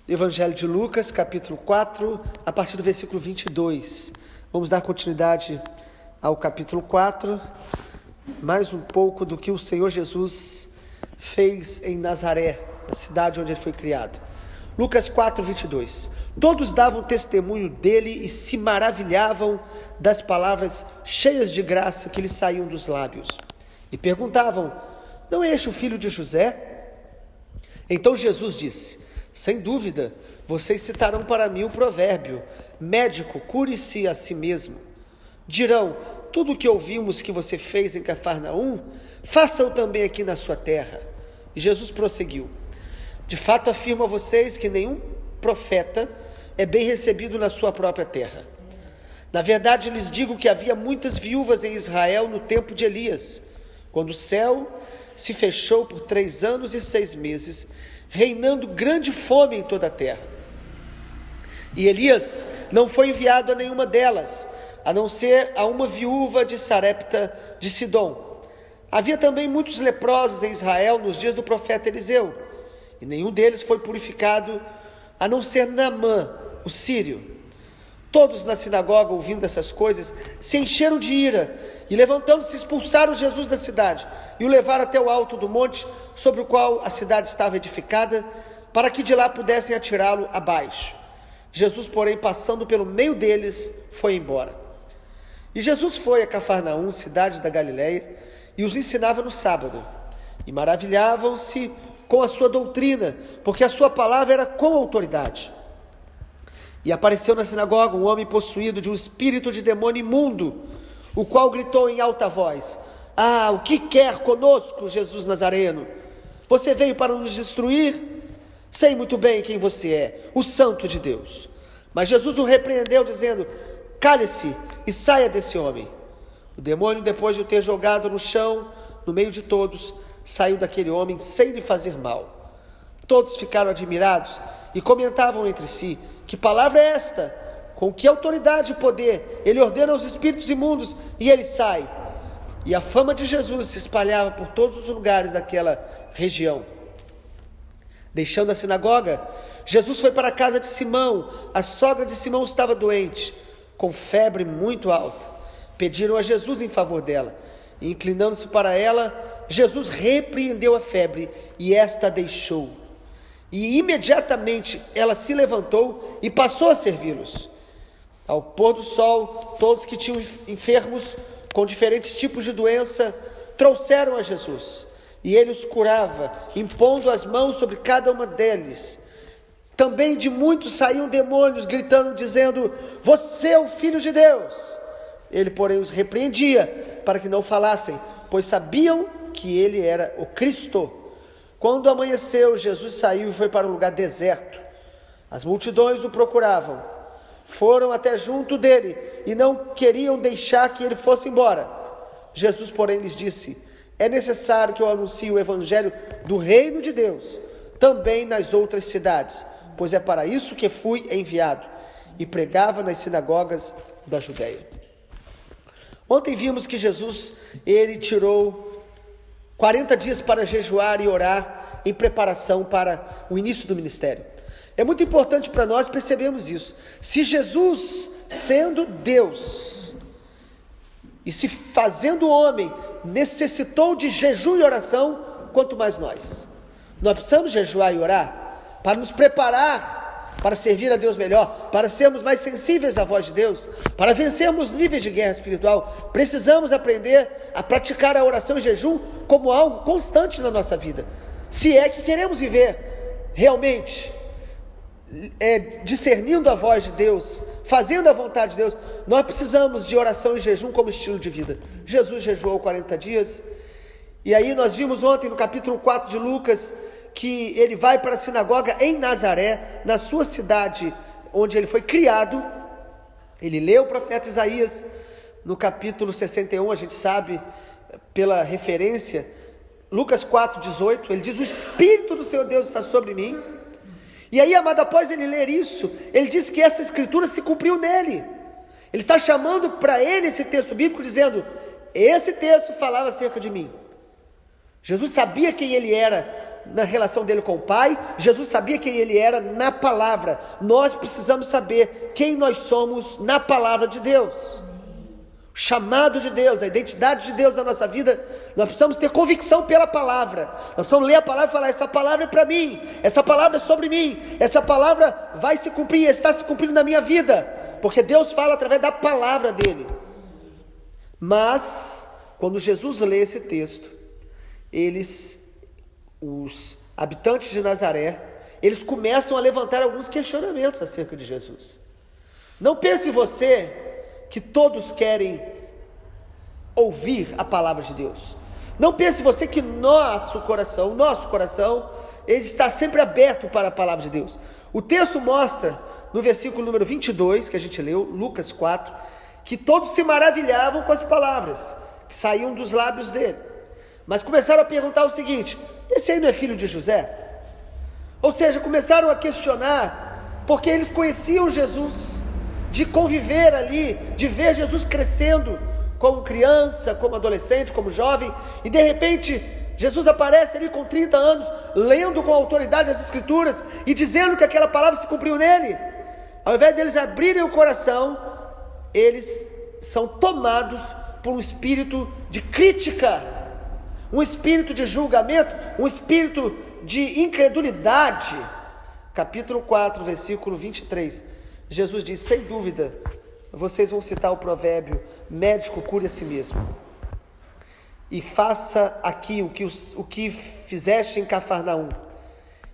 Evangelho de Lucas, capítulo 4, a partir do versículo 22. Vamos dar continuidade ao capítulo 4, mais um pouco do que o Senhor Jesus fez em Nazaré, na cidade onde ele foi criado. Lucas 4, 22. Todos davam testemunho dele e se maravilhavam das palavras cheias de graça que lhe saíam dos lábios. E perguntavam: não é este o filho de José? Então Jesus disse: sem dúvida, vocês citarão para mim o provérbio: médico, cure-se a si mesmo. Dirão: tudo o que ouvimos que você fez em Cafarnaum, faça-o também aqui na sua terra. E Jesus prosseguiu: de fato afirmo a vocês que nenhum profeta é bem recebido na sua própria terra. Na verdade, lhes digo que havia muitas viúvas em Israel no tempo de Elias, quando o céu se fechou por 3 anos e 6 meses, reinando grande fome em toda a terra. E Elias não foi enviado a nenhuma delas, a não ser a uma viúva de Sarepta de Sidom. Havia também muitos leprosos em Israel nos dias do profeta Eliseu, e nenhum deles foi purificado, a não ser Naamã, o sírio. Todos na sinagoga, ouvindo essas coisas, se encheram de ira, e levantando-se, expulsaram Jesus da cidade, e o levaram até o alto do monte, sobre o qual a cidade estava edificada, para que de lá pudessem atirá-lo abaixo. Jesus, porém, passando pelo meio deles, foi embora. E Jesus foi a Cafarnaum, cidade da Galileia, e os ensinava no sábado. E maravilhavam-se com a sua doutrina, porque a sua palavra era com autoridade. E apareceu na sinagoga um homem possuído de um espírito de demônio imundo, o qual gritou em alta voz: ah, o que quer conosco, Jesus Nazareno? Você veio para nos destruir? Sei muito bem quem você é, o Santo de Deus. Mas Jesus o repreendeu, dizendo: cale-se e saia desse homem. O demônio, depois de o ter jogado no chão, no meio de todos, saiu daquele homem sem lhe fazer mal. Todos ficaram admirados e comentavam entre si: que palavra é esta? Com que autoridade e poder ele ordena aos espíritos imundos e ele sai? E a fama de Jesus se espalhava por todos os lugares daquela região. Deixando a sinagoga, Jesus foi para a casa de Simão. A sogra de Simão estava doente, com febre muito alta. Pediram a Jesus em favor dela. E inclinando-se para ela, Jesus repreendeu a febre e esta a deixou. E imediatamente ela se levantou e passou a servi-los. Ao pôr do sol, todos que tinham enfermos com diferentes tipos de doença trouxeram a Jesus, e ele os curava, impondo as mãos sobre cada uma deles. Também de muitos saíam demônios, gritando, dizendo: você é o Filho de Deus. Ele, porém, os repreendia para que não falassem, pois sabiam que ele era o Cristo. Quando amanheceu, Jesus saiu e foi para um lugar deserto. As multidões o procuravam. Foram até junto dele e não queriam deixar que ele fosse embora. Jesus, porém, lhes disse: é necessário que eu anuncie o evangelho do reino de Deus também nas outras cidades, pois é para isso que fui enviado. E pregava nas sinagogas da Judeia. Ontem vimos que Jesus, ele tirou 40 dias para jejuar e orar em preparação para o início do ministério. É muito importante para nós percebermos isso. Se Jesus, sendo Deus e se fazendo homem, necessitou de jejum e oração, quanto mais nós. Nós precisamos jejuar e orar para nos preparar para servir a Deus melhor, para sermos mais sensíveis à voz de Deus, para vencermos níveis de guerra espiritual. Precisamos aprender a praticar a oração e jejum como algo constante na nossa vida, se é que queremos viver realmente discernindo a voz de Deus, fazendo a vontade de Deus. Nós precisamos de oração e jejum como estilo de vida. Jesus jejuou 40 dias, e aí nós vimos ontem no capítulo 4 de Lucas, que ele vai para a sinagoga em Nazaré, na sua cidade, onde ele foi criado. Ele leu o profeta Isaías, no capítulo 61, a gente sabe, pela referência, Lucas 4, 18, ele diz: o Espírito do Senhor Deus está sobre mim. E aí, amado, após ele ler isso, ele diz que essa escritura se cumpriu nele. Ele está chamando para ele esse texto bíblico, dizendo: esse texto falava acerca de mim. Jesus sabia quem ele era na relação dele com o Pai, Jesus sabia quem ele era na palavra. Nós precisamos saber quem nós somos na palavra de Deus. O chamado de Deus, a identidade de Deus na nossa vida, nós precisamos ter convicção pela palavra. Nós precisamos ler a palavra e falar: essa palavra é para mim, essa palavra é sobre mim, essa palavra vai se cumprir, está se cumprindo na minha vida, porque Deus fala através da palavra dele. Mas, quando Jesus lê esse texto, os habitantes de Nazaré, eles começam a levantar alguns questionamentos acerca de Jesus. Não pense você que todos querem ouvir a palavra de Deus. Não pense você que nosso coração, ele está sempre aberto para a palavra de Deus. O texto mostra, no versículo número 22, que a gente leu, Lucas 4, que todos se maravilhavam com as palavras que saíam dos lábios dele. Mas começaram a perguntar o seguinte: esse aí não é filho de José? Ou seja, começaram a questionar, porque eles conheciam Jesus, de conviver ali, de ver Jesus crescendo como criança, como adolescente, como jovem, e de repente Jesus aparece ali com 30 anos, lendo com autoridade as Escrituras e dizendo que aquela palavra se cumpriu nele. Ao invés deles abrirem o coração, eles são tomados por um espírito de crítica, um espírito de julgamento, um espírito de incredulidade. Capítulo 4, versículo 23, Jesus diz: sem dúvida, vocês vão citar o provérbio: médico, cure a si mesmo, e faça aqui o que fizeste em Cafarnaum.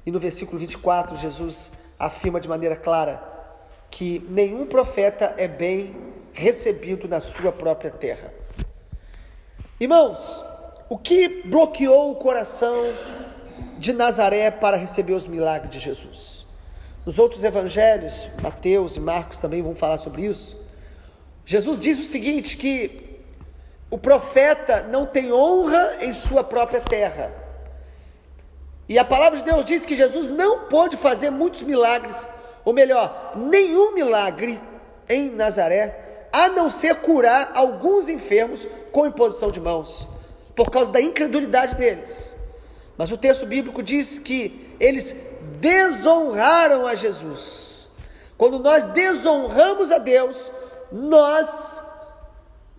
E no versículo 24, Jesus afirma de maneira clara que nenhum profeta é bem recebido na sua própria terra. Irmãos, o que bloqueou o coração de Nazaré para receber os milagres de Jesus? Nos outros evangelhos, Mateus e Marcos também vão falar sobre isso. Jesus diz o seguinte, que o profeta não tem honra em sua própria terra. E a palavra de Deus diz que Jesus não pôde fazer muitos milagres, ou melhor, nenhum milagre em Nazaré, a não ser curar alguns enfermos com imposição de mãos, por causa da incredulidade deles. Mas o texto bíblico diz que eles desonraram a Jesus. Quando nós desonramos a Deus, nós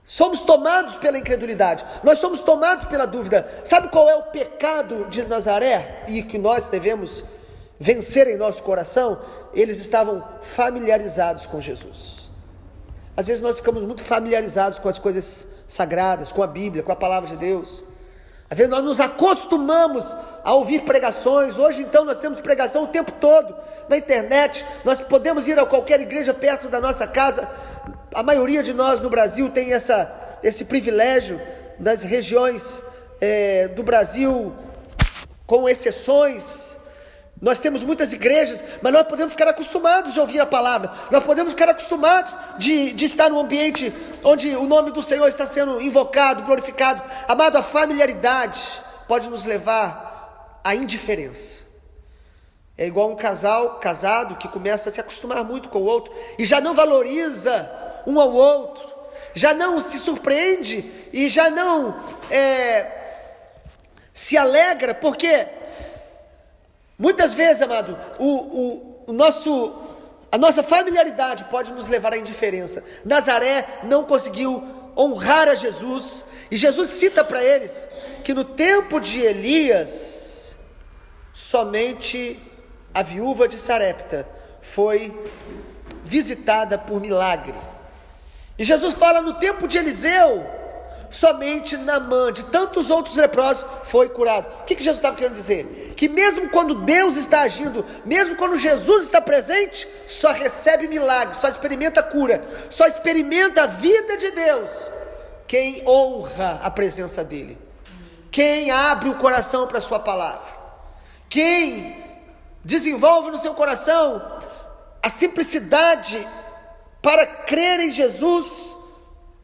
somos tomados pela incredulidade, nós somos tomados pela dúvida. Sabe qual é o pecado de Nazaré e que nós devemos vencer em nosso coração? Eles estavam familiarizados com Jesus. Às vezes nós ficamos muito familiarizados com as coisas sagradas, com a Bíblia, com a palavra de Deus. Às vezes nós nos acostumamos a ouvir pregações. Hoje então nós temos pregação o tempo todo na internet. Nós podemos ir a qualquer igreja perto da nossa casa. A maioria de nós no Brasil tem esse privilégio. Das regiões do Brasil, com exceções, nós temos muitas igrejas, mas nós podemos ficar acostumados de ouvir a palavra. Nós podemos ficar acostumados de estar num ambiente onde o nome do Senhor está sendo invocado, glorificado. Amado, a familiaridade pode nos levar à indiferença. É igual um casal casado que começa a se acostumar muito com o outro e já não valoriza um ao outro, já não se surpreende e já não se alegra, porque muitas vezes, amado, a nossa familiaridade pode nos levar à indiferença. Nazaré não conseguiu honrar a Jesus, e Jesus cita para eles que no tempo de Elias, somente a viúva de Sarepta foi visitada por milagre. E Jesus fala: no tempo de Eliseu, somente Naamã, de tantos outros leprosos, foi curado. O que Jesus estava querendo dizer? Que mesmo quando Deus está agindo, mesmo quando Jesus está presente, só recebe milagre, só experimenta cura, só experimenta a vida de Deus quem honra a presença dEle, quem abre o coração para a sua palavra, quem desenvolve no seu coração a simplicidade para crer em Jesus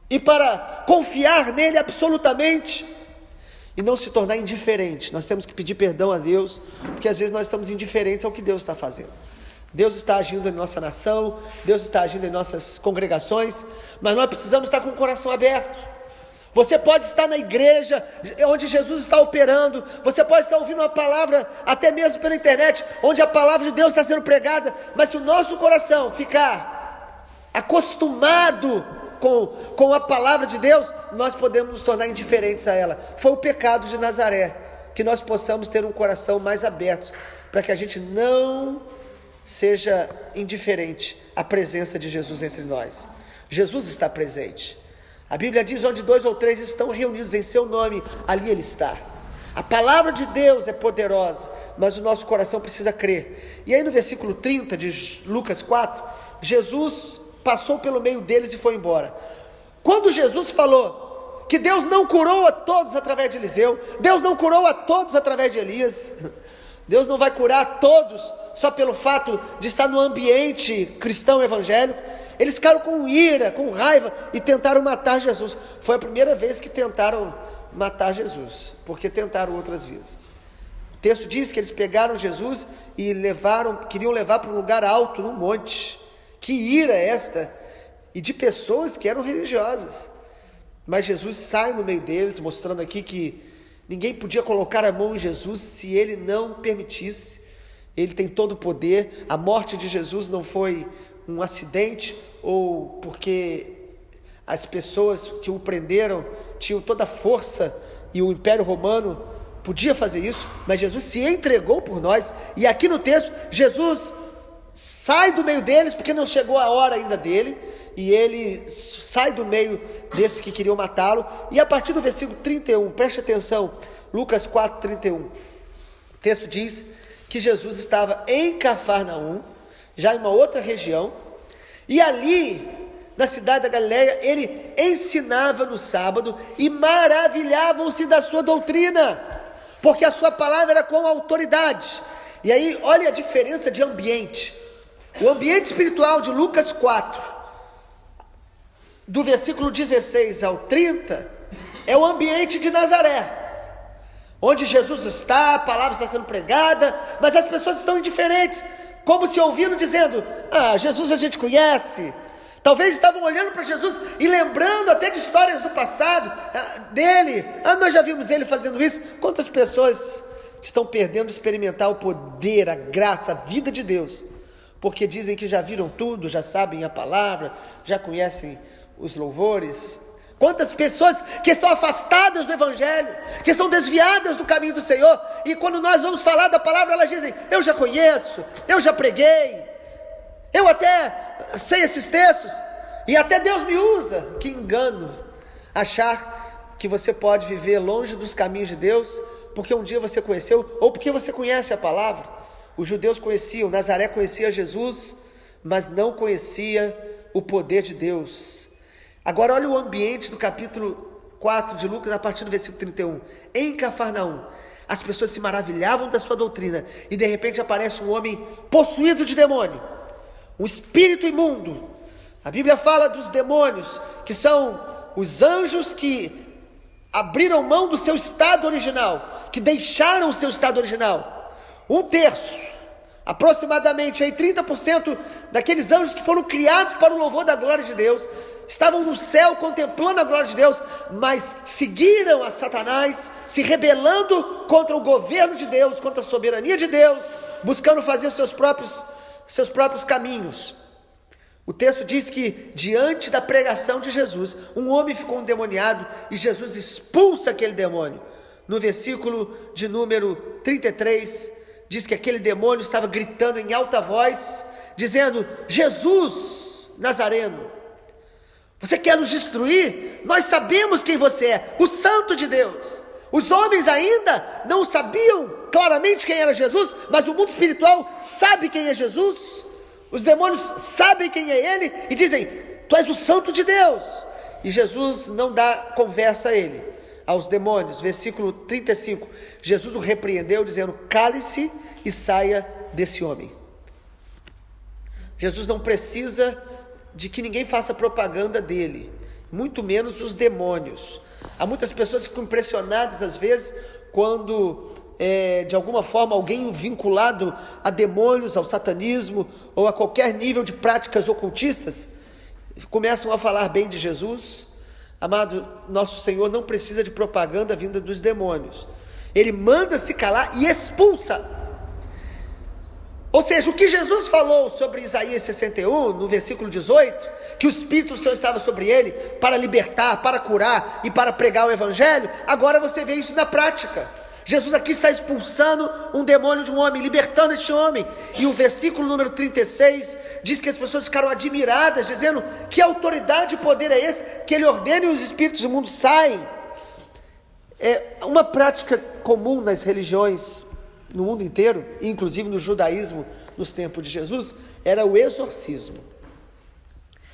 e para confiar nele absolutamente e não se tornar indiferente. Nós temos que pedir perdão a Deus, porque às vezes nós estamos indiferentes ao que Deus está fazendo. Deus está agindo em nossa nação, Deus está agindo em nossas congregações, mas nós precisamos estar com o coração aberto. Você pode estar na igreja, onde Jesus está operando. Você pode estar ouvindo uma palavra, até mesmo pela internet, onde a palavra de Deus está sendo pregada. Mas se o nosso coração ficar acostumado com a palavra de Deus, nós podemos nos tornar indiferentes a ela. Foi o pecado de Nazaré. Que nós possamos ter um coração mais aberto, para que a gente não seja indiferente à presença de Jesus entre nós. Jesus está presente. A Bíblia diz: onde 2 ou 3 estão reunidos em seu nome, ali ele está. A palavra de Deus é poderosa, mas o nosso coração precisa crer. E aí no versículo 30 de Lucas 4, Jesus passou pelo meio deles e foi embora. Quando Jesus falou que Deus não curou a todos através de Eliseu, Deus não curou a todos através de Elias, Deus não vai curar a todos só pelo fato de estar no ambiente cristão evangélico. Eles ficaram com ira, com raiva e tentaram matar Jesus. Foi a primeira vez que tentaram matar Jesus, porque tentaram outras vezes. O texto diz que eles pegaram Jesus e queriam levar para um lugar alto, num monte. Que ira esta! E de pessoas que eram religiosas. Mas Jesus sai no meio deles, mostrando aqui que ninguém podia colocar a mão em Jesus se ele não permitisse. Ele tem todo o poder. A morte de Jesus não foi um acidente, ou porque as pessoas que o prenderam tinham toda a força e o Império Romano podia fazer isso, mas Jesus se entregou por nós. E aqui no texto, Jesus sai do meio deles, porque não chegou a hora ainda dele, e ele sai do meio desses que queriam matá-lo. E a partir do versículo 31, preste atenção, Lucas 4, 31, o texto diz que Jesus estava em Cafarnaum, já em uma outra região, e ali, na cidade da Galileia, ele ensinava no sábado, e maravilhavam-se da sua doutrina, porque a sua palavra era com autoridade. E aí, olha a diferença de ambiente. O ambiente espiritual de Lucas 4, do versículo 16 ao 30, é o ambiente de Nazaré, onde Jesus está, a palavra está sendo pregada, mas as pessoas estão indiferentes, como se ouvindo, dizendo: ah, Jesus a gente conhece. Talvez estavam olhando para Jesus e lembrando até de histórias do passado dele. Nós já vimos ele fazendo isso. Quantas pessoas estão perdendo de experimentar o poder, a graça, a vida de Deus, porque dizem que já viram tudo, já sabem a palavra, já conhecem os louvores. Quantas pessoas que estão afastadas do Evangelho, que estão desviadas do caminho do Senhor, e quando nós vamos falar da palavra, elas dizem: eu já conheço, eu já preguei, eu até sei esses textos, e até Deus me usa. Que engano, achar que você pode viver longe dos caminhos de Deus, porque um dia você conheceu, ou porque você conhece a palavra. Os judeus conheciam, Nazaré conhecia Jesus, mas não conhecia o poder de Deus. Agora olha o ambiente do capítulo 4 de Lucas, a partir do versículo 31. Em Cafarnaum, as pessoas se maravilhavam da sua doutrina, e de repente aparece um homem possuído de demônio, um espírito imundo. A Bíblia fala dos demônios, que são os anjos que abriram mão do seu estado original, que deixaram o seu estado original. 1/3, aproximadamente aí 30% daqueles anjos que foram criados para o louvor da glória de Deus, estavam no céu contemplando a glória de Deus, mas seguiram a Satanás, se rebelando contra o governo de Deus, contra a soberania de Deus, buscando fazer os seus próprios caminhos. O texto diz que diante da pregação de Jesus, um homem ficou endemoniado e Jesus expulsa aquele demônio. No versículo de número 33, diz que aquele demônio estava gritando em alta voz, dizendo: Jesus Nazareno, você quer nos destruir? Nós sabemos quem você é, o Santo de Deus. Os homens ainda não sabiam claramente quem era Jesus, mas o mundo espiritual sabe quem é Jesus. Os demônios sabem quem é ele e dizem: tu és o Santo de Deus. E Jesus não dá conversa a ele, aos demônios. Versículo 35, Jesus o repreendeu dizendo: cale-se e saia desse homem. Jesus não precisa de que ninguém faça propaganda dele, muito menos os demônios. Há muitas pessoas que ficam impressionadas às vezes quando de alguma forma alguém vinculado a demônios, ao satanismo ou a qualquer nível de práticas ocultistas começam a falar bem de Jesus, Amado, nosso Senhor não precisa de propaganda vinda dos demônios. Ele manda se calar e expulsa. Ou seja, o que Jesus falou sobre Isaías 61, no versículo 18, que o Espírito do Senhor estava sobre ele para libertar, para curar e para pregar o Evangelho, agora você vê isso na prática. Jesus aqui está expulsando um demônio de um homem, libertando este homem. E o versículo número 36 diz que as pessoas ficaram admiradas, dizendo: que autoridade e poder é esse, que ele ordena e os espíritos do mundo saem. É uma prática comum nas religiões no mundo inteiro, inclusive no judaísmo, nos tempos de Jesus, era o exorcismo.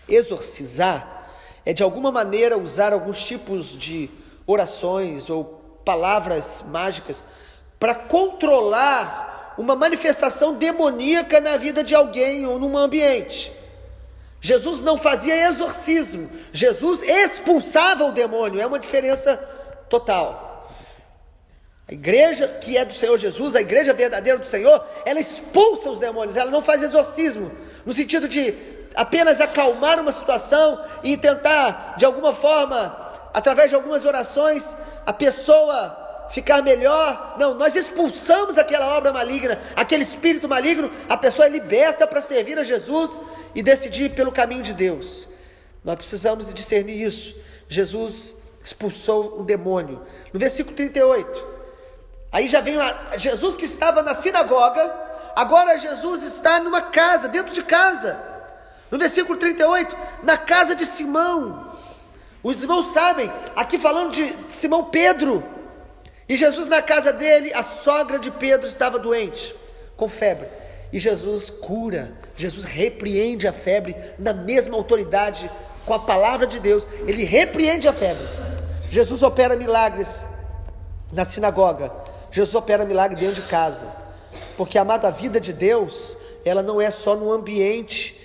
Exorcizar é de alguma maneira usar alguns tipos de orações ou palavras mágicas para controlar uma manifestação demoníaca na vida de alguém ou num ambiente. Jesus não fazia exorcismo, Jesus expulsava o demônio, é uma diferença total. A igreja que é do Senhor Jesus, a igreja verdadeira do Senhor, ela expulsa os demônios, ela não faz exorcismo, no sentido de apenas acalmar uma situação e tentar, de alguma forma, através de algumas orações, a pessoa ficar melhor. Não, nós expulsamos aquela obra maligna, aquele espírito maligno, a pessoa é liberta para servir a Jesus e decidir pelo caminho de Deus. Nós precisamos discernir isso. Jesus expulsou um demônio. No versículo 38, aí já vem Jesus que estava na sinagoga, agora Jesus está numa casa, dentro de casa. No versículo 38, na casa de Simão. Os irmãos sabem, aqui falando de Simão Pedro, e Jesus na casa dele, a sogra de Pedro estava doente, com febre, e Jesus cura, Jesus repreende a febre, na mesma autoridade, com a palavra de Deus, ele repreende a febre. Jesus opera milagres na sinagoga, Jesus opera milagre dentro de casa, porque, amado, a vida de Deus, ela não é só no ambiente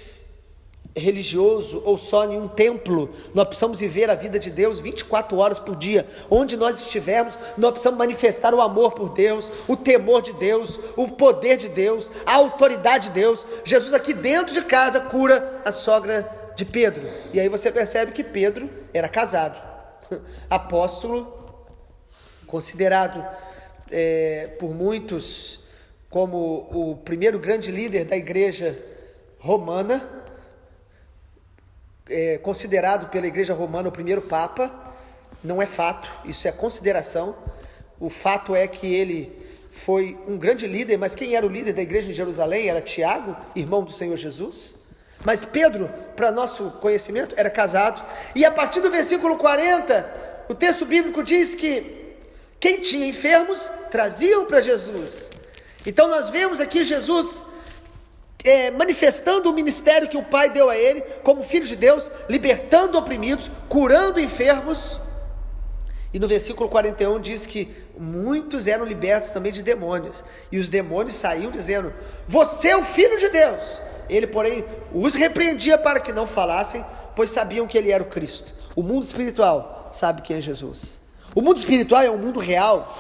religioso ou só em um templo. Nós precisamos viver a vida de Deus 24 horas por dia, onde nós estivermos. Nós precisamos manifestar o amor por Deus, o temor de Deus, o poder de Deus, a autoridade de Deus. Jesus aqui dentro de casa cura a sogra de Pedro, e aí você percebe que Pedro era casado, apóstolo, considerado por muitos como o primeiro grande líder da igreja romana, considerado pela igreja romana o primeiro papa. Não é fato, isso é consideração. O fato é que ele foi um grande líder, mas quem era o líder da igreja em Jerusalém era Tiago, irmão do Senhor Jesus. Mas Pedro, para nosso conhecimento, era casado. E a partir do versículo 40, o texto bíblico diz que quem tinha enfermos traziam para Jesus. Então nós vemos aqui Jesus manifestando o ministério que o Pai deu a ele, como filho de Deus, libertando oprimidos, curando enfermos. E no versículo 41 diz que muitos eram libertos também de demônios, e os demônios saíam dizendo: você é o Filho de Deus. Ele, porém, os repreendia para que não falassem, pois sabiam que ele era o Cristo. O mundo espiritual sabe quem é Jesus. O mundo espiritual é um mundo real.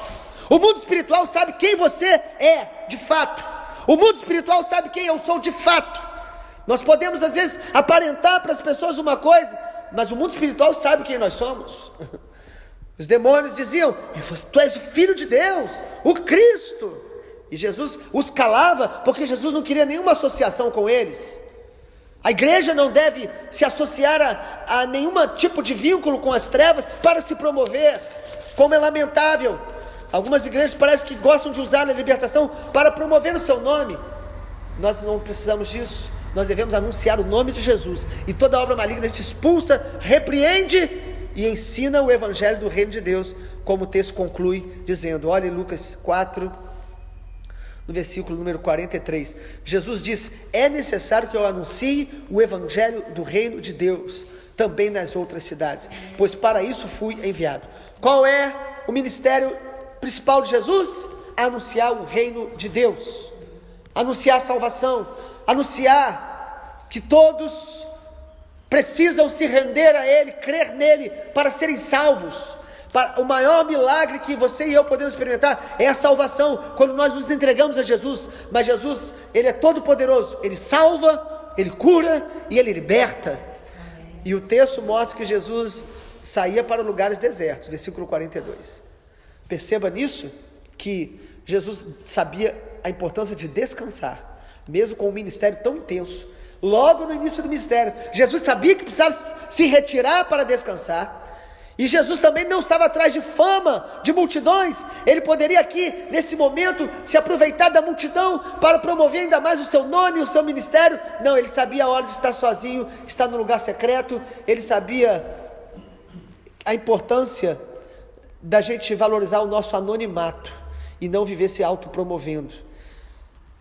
O mundo espiritual sabe quem você é de fato. O mundo espiritual sabe quem eu sou de fato. Nós podemos às vezes aparentar para as pessoas uma coisa, mas o mundo espiritual sabe quem nós somos. Os demônios diziam: tu és o Filho de Deus, o Cristo. E Jesus os calava, porque Jesus não queria nenhuma associação com eles. A igreja não deve se associar a nenhum tipo de vínculo com as trevas para se promover, como é lamentável. Algumas igrejas parece que gostam de usar a libertação para promover o seu nome. Nós não precisamos disso. Nós devemos anunciar o nome de Jesus, e toda obra maligna a gente expulsa, repreende e ensina o evangelho do reino de Deus, como o texto conclui dizendo, olha em Lucas 4, no versículo número 43, Jesus diz: é necessário que eu anuncie o evangelho do reino de Deus também nas outras cidades, pois para isso fui enviado. Qual é o ministério principal de Jesus? Anunciar o reino de Deus, anunciar a salvação, anunciar que todos precisam se render a Ele, crer nele para serem salvos. O maior milagre que você e eu podemos experimentar é a salvação, quando nós nos entregamos a Jesus. Mas Jesus, Ele é todo poderoso, Ele salva, Ele cura e Ele liberta. E o texto mostra que Jesus saía para lugares desertos, versículo 42. Perceba nisso que Jesus sabia a importância de descansar, mesmo com um ministério tão intenso. Logo no início do ministério, Jesus sabia que precisava se retirar para descansar. E Jesus também não estava atrás de fama, de multidões. Ele poderia aqui, nesse momento, se aproveitar da multidão para promover ainda mais o seu nome, o seu ministério. Não, ele sabia a hora de estar sozinho, estar no lugar secreto. Ele sabia a importância da gente valorizar o nosso anonimato e não viver se autopromovendo.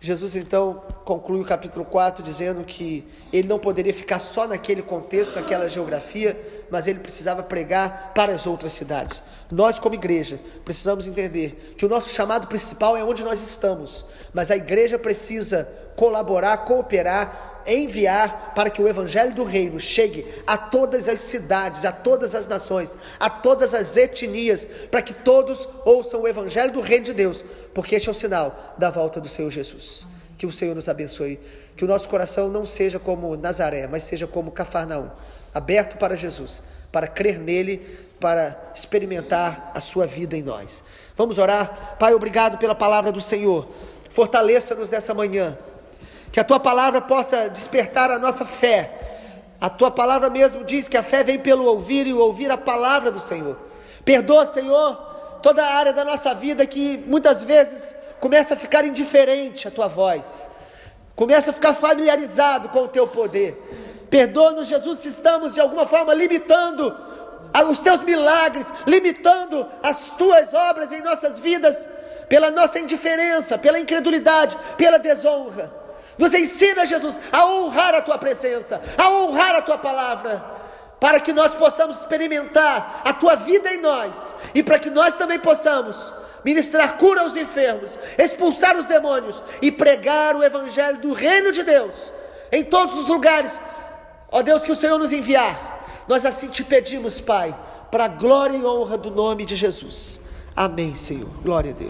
Jesus então conclui o capítulo 4 dizendo que ele não poderia ficar só naquele contexto, naquela geografia, mas ele precisava pregar para as outras cidades. Nós como igreja precisamos entender que o nosso chamado principal é onde nós estamos, mas a igreja precisa colaborar, cooperar, enviar para que o evangelho do reino chegue a todas as cidades, a todas as nações, a todas as etnias, para que todos ouçam o evangelho do reino de Deus, porque este é o sinal da volta do Senhor Jesus. Que o Senhor nos abençoe, que o nosso coração não seja como Nazaré, mas seja como Cafarnaum, aberto para Jesus, para crer nele, para experimentar a sua vida em nós. Vamos orar. Pai, obrigado pela palavra do Senhor, fortaleça-nos nessa manhã, que a tua palavra possa despertar a nossa fé. A tua palavra mesmo diz que a fé vem pelo ouvir e o ouvir a palavra do Senhor. Perdoa, Senhor, toda a área da nossa vida que muitas vezes começa a ficar indiferente à tua voz, começa a ficar familiarizado com o teu poder. Perdoa-nos, Jesus, se estamos de alguma forma limitando os teus milagres, limitando as tuas obras em nossas vidas, pela nossa indiferença, pela incredulidade, pela desonra. Nos ensina, Jesus, a honrar a tua presença, a honrar a tua palavra, para que nós possamos experimentar a tua vida em nós, e para que nós também possamos ministrar cura aos enfermos, expulsar os demônios e pregar o evangelho do reino de Deus em todos os lugares, ó Deus, que o Senhor nos enviar. Nós assim te pedimos, Pai, para a glória e honra do nome de Jesus. Amém, Senhor. Glória a Deus.